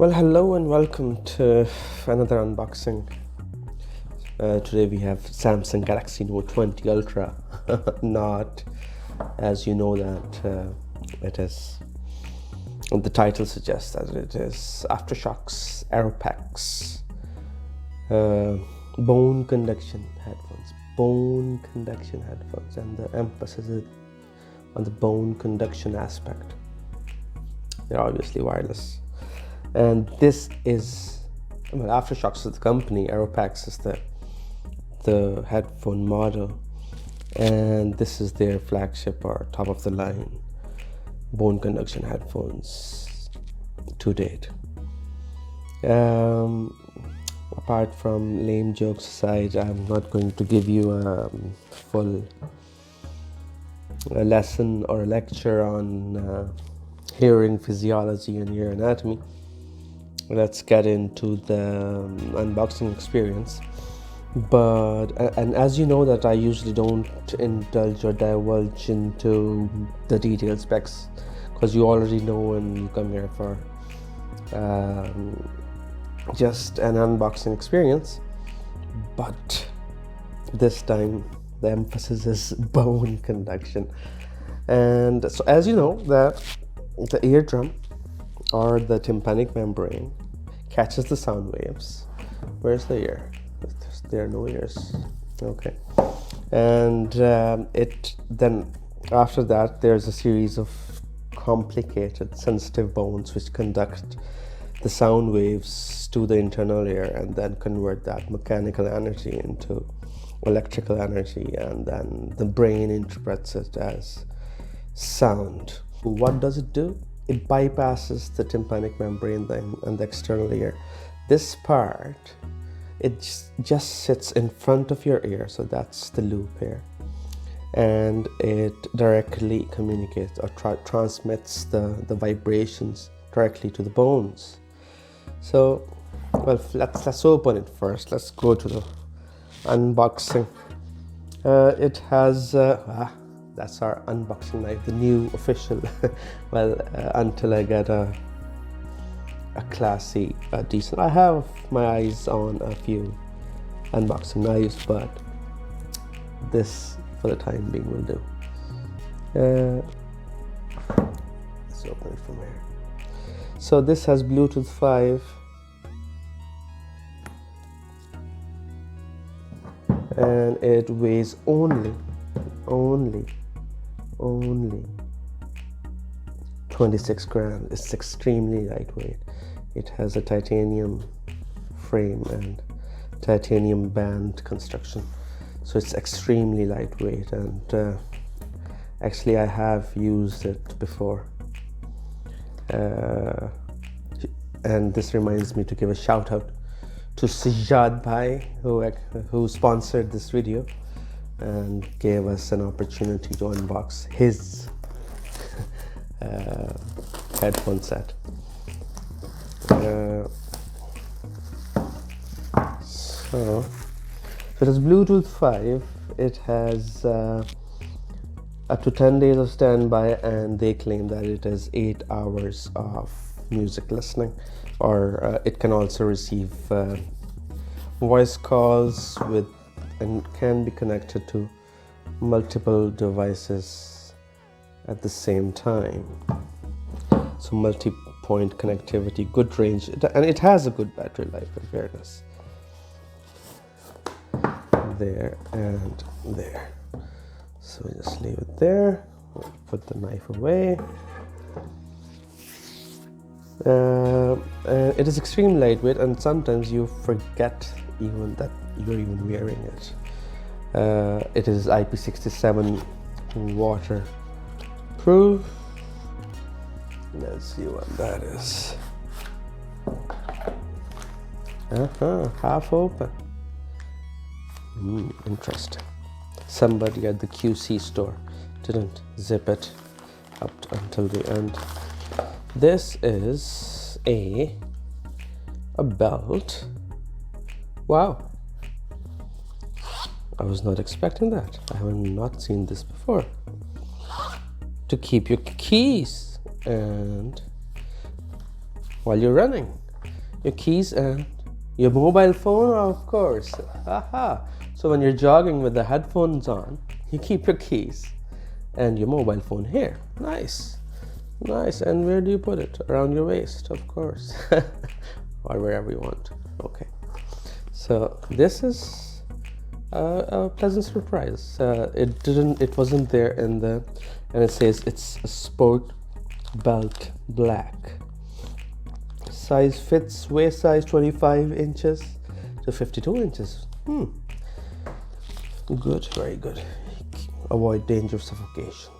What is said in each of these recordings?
Well, hello and welcome to another unboxing. Today we have Samsung Galaxy Note 20 Ultra. Not, as you know, that it is. The title suggests that it is Aftershokz Aeropex bone conduction headphones. Bone conduction headphones, and the emphasis is on the bone conduction aspect. They're obviously wireless. And this is, Aftershokz is the company, Aeropex is the headphone model, and this is their flagship or top of the line bone conduction headphones to date. Apart from lame jokes aside, I'm not going to give you a full lesson or a lecture on hearing physiology and ear anatomy. Let's get into the unboxing experience. And as you know that I usually don't indulge or divulge into the detailed specs, because you already know when you come here for just an unboxing experience. But this time the emphasis is bone conduction. And so, as you know, that the eardrum or the tympanic membrane catches the sound waves. Where's the ear? There are no ears. Okay. And it then after that there's a series of complicated sensitive bones which conduct the sound waves to the internal ear and then convert that mechanical energy into electrical energy, and then the brain interprets it as sound. What does it do? It bypasses the tympanic membrane and the external ear. This part, it just sits in front of your ear, so that's the loop here, and it directly communicates or transmits the vibrations directly to the bones. So, well, let's open it first. Let's go to the unboxing. It has that's our unboxing knife, the new official. Well, until I get a classy, decent. I have my eyes on a few unboxing knives, but this, for the time being, will do. Let's open it from here. So this has Bluetooth 5. And it weighs only 26 grams. It's extremely lightweight. It has a titanium frame and titanium band construction, so it's extremely lightweight. And actually I have used it before, and this reminds me to give a shout out to Sijad Bhai, who sponsored this video and gave us an opportunity to unbox his headphone set. So it has Bluetooth 5. It has up to 10 days of standby, and they claim that it has 8 hours of music listening, or it can also receive voice calls and can be connected to multiple devices at the same time. So multi-point connectivity, good range, and it has a good battery life, in fairness. There and there. So we just leave it there. We'll put the knife away. And it is extremely lightweight, and sometimes you forget even that you're even wearing it. It is IP67 waterproof. Let's see what that is. Half open. Interesting. Somebody at the QC store didn't zip it up until the end. This is a belt. Wow. I was not expecting that. I have not seen this before. To keep your keys and while you're running. your keys and your mobile phone, of course. Aha! So when you're jogging with the headphones on, you keep your keys and your mobile phone here. Nice. Nice. And where do you put it? Around your waist, of course. Or wherever you want. Okay. So this is a pleasant surprise. It wasn't there in the, and it says it's a sport belt black. Size fits waist size 25 inches to 52 inches. Good, very good. Avoid danger of suffocation.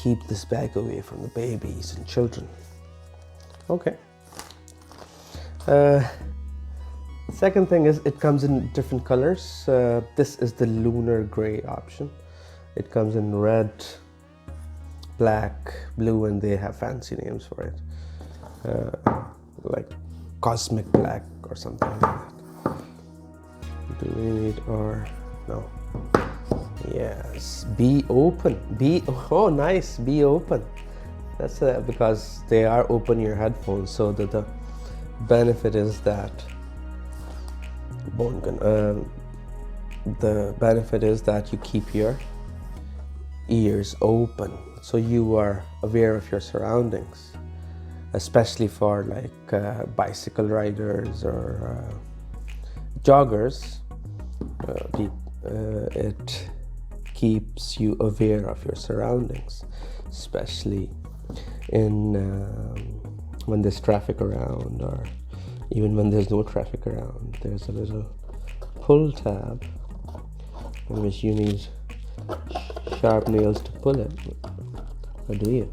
Keep this bag away from the babies and children. Okay. Second thing is it comes in different colors. This is the lunar gray option. It comes in red, black, blue, and they have fancy names for it. Like cosmic black or something like that. Do we need or no? Yes, be open. Oh nice, be open. That's because they are open ear headphones, so that the benefit is that you keep your ears open, so you are aware of your surroundings, especially for like bicycle riders or joggers. It keeps you aware of your surroundings, especially in when there's traffic around, or even when there's no traffic around. There's a little pull tab in which you need sharp nails to pull it. Or do you?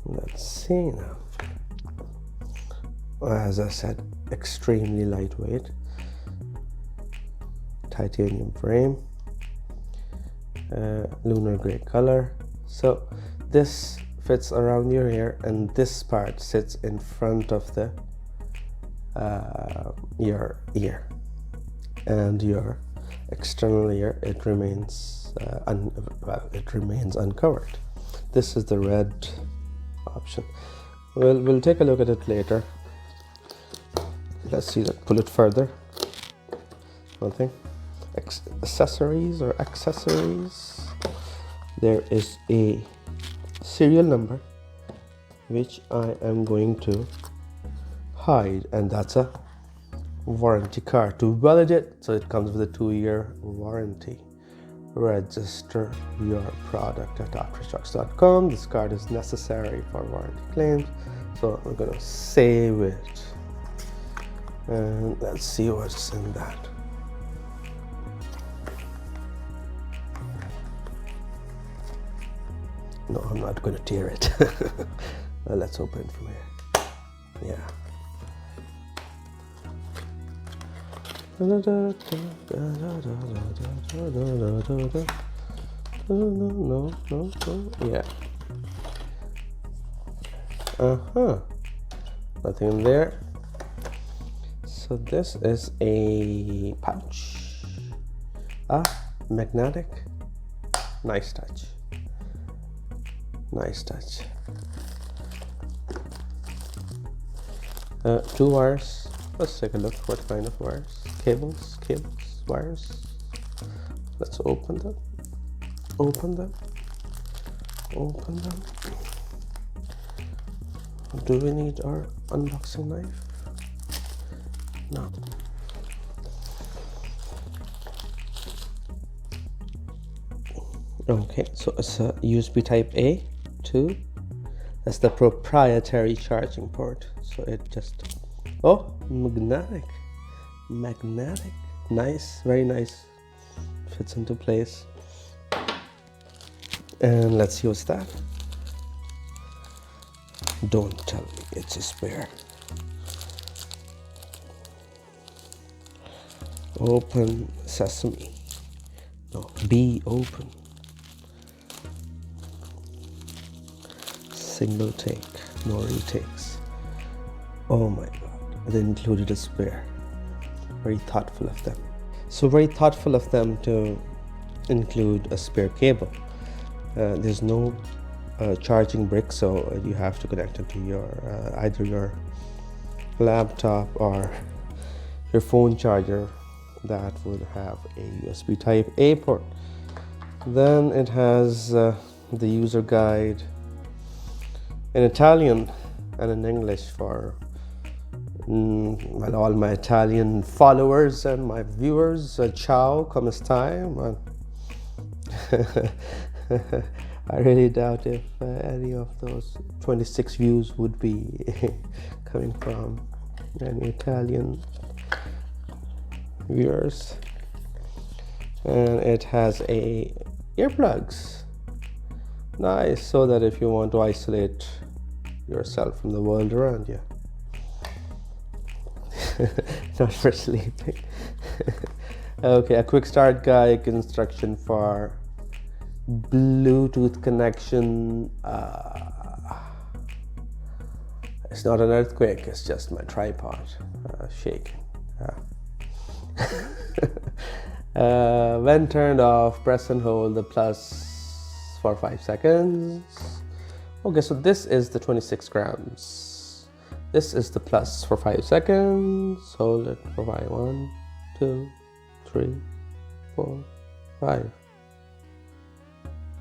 Let's see now. As I said, extremely lightweight, titanium frame, lunar gray color. So this fits around your ear, and this part sits in front of the your ear, and your external ear, it remains uncovered. This is the red option. We'll take a look at it later. Let's see that. Pull it further. Nothing. Accessories. There is a serial number which I am going to hide, and that's a warranty card to validate. So it comes with a 2-year warranty. Register your product at Aftershokz.com. This card is necessary for warranty claims, so I'm gonna save it, and let's see what's in that. No, I'm not going to tear it. Let's open it from here. Yeah. No. Yeah. Nothing in there. So this is a pouch. Magnetic. Nice touch. Nice touch. 2 wires. Let's take a look. What kind of wires? Cables, wires. Let's open them. Open them. Do we need our unboxing knife? No. Okay, so it's a USB type A. 2. That's the proprietary charging port. So it just magnetic, nice, very nice, fits into place. And let's see what's that. Don't tell me it's a spare. Open sesame. No, be open. Single take, no retakes. Oh my god, they included a spare. Very thoughtful of them. So very thoughtful of them to include a spare cable. There's no charging brick, so you have to connect it to your either your laptop or your phone charger that would have a USB type A port. Then it has the user guide in Italian and in English for well, all my Italian followers and my viewers. Ciao, come stai? I really doubt if any of those 26 views would be coming from any Italian viewers. And it has a earplugs. Nice, so that if you want to isolate yourself from the world around you. Not for sleeping. Okay, a quick start guide instruction for Bluetooth connection. It's not an earthquake, it's just my tripod shaking. When turned off, press and hold the plus for 5 seconds. Okay, so this is the 26 grams. This is the plus for 5 seconds. Hold it for 5. 1, 2, 3, 4, 5.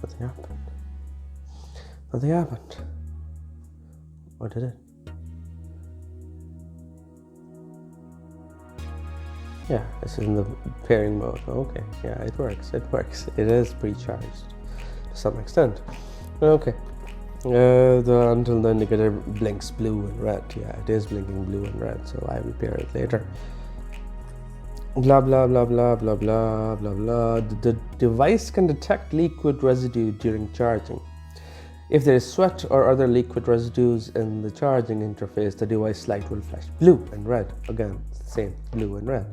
Nothing happened. Nothing happened. Or did it? Yeah, this is in the pairing mode. Okay, yeah, it works. It works. It is pre-charged to some extent. Okay. Until the indicator blinks blue and red. Yeah, it is blinking blue and red, so I will pair it later. Blah blah blah blah blah blah blah blah. The device can detect liquid residue during charging. If there is sweat or other liquid residues in the charging interface, the device light will flash blue and red. Again, same, blue and red.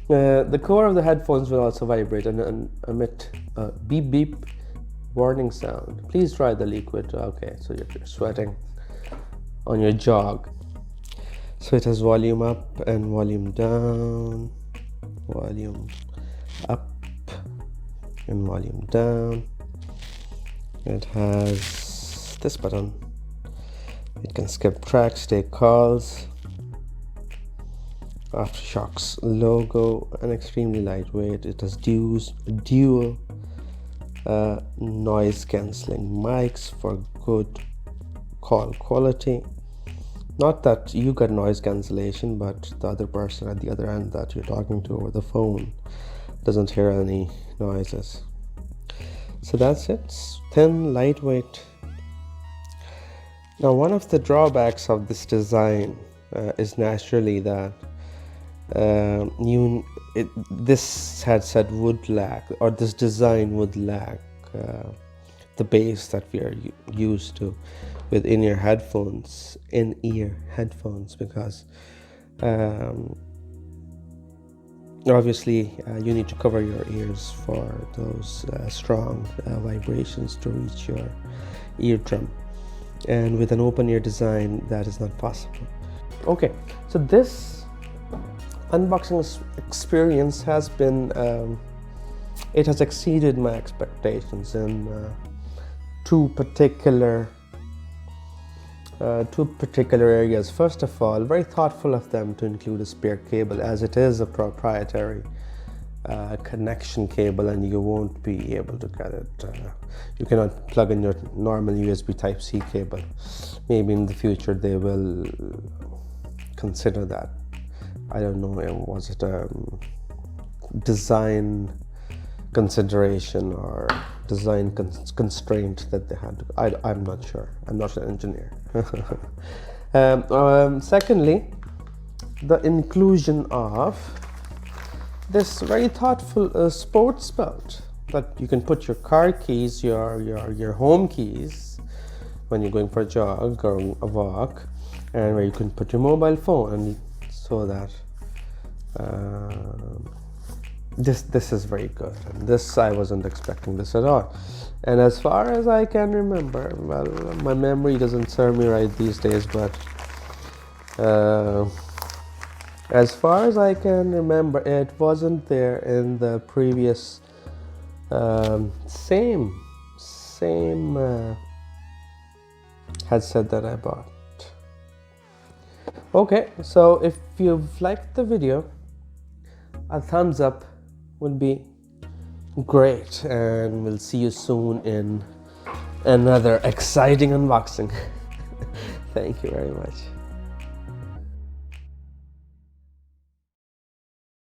The core of the headphones will also vibrate and emit a beep beep warning sound. Please try the liquid. Okay, so if you're sweating on your jog. So it has volume up and volume down, volume up and volume down. It has this button. It can skip tracks, take calls. Aftershokz logo and extremely lightweight. It has dual noise cancelling mics for good call quality. Not that you get noise cancellation, but the other person at the other end that you're talking to over the phone doesn't hear any noises. So that's it. It's thin, lightweight. Now, one of the drawbacks of this design is naturally that this headset would lack, or this design would lack the bass that we are used to with in-ear headphones, because obviously you need to cover your ears for those strong vibrations to reach your eardrum, and with an open ear design that is not possible. Okay, so this unboxing experience has been it has exceeded my expectations in two particular areas. First of all, very thoughtful of them to include a spare cable, as it is a proprietary connection cable and you won't be able to get it. You cannot plug in your normal USB Type-C cable. Maybe in the future they will consider that. I don't know, was it a design consideration or design constraint that they had to, I'm not sure. I'm not an engineer. Secondly, the inclusion of this very thoughtful sports belt that you can put your car keys, your home keys when you're going for a jog or a walk, and where you can put your mobile phone, and so that this is very good. And this, I wasn't expecting this at all. And as far as I can remember, well, my memory doesn't serve me right these days, but as far as I can remember, it wasn't there in the previous same headset that I bought. Okay, so if you've liked the video, a thumbs up would be great, and we'll see you soon in another exciting unboxing. Thank you very much.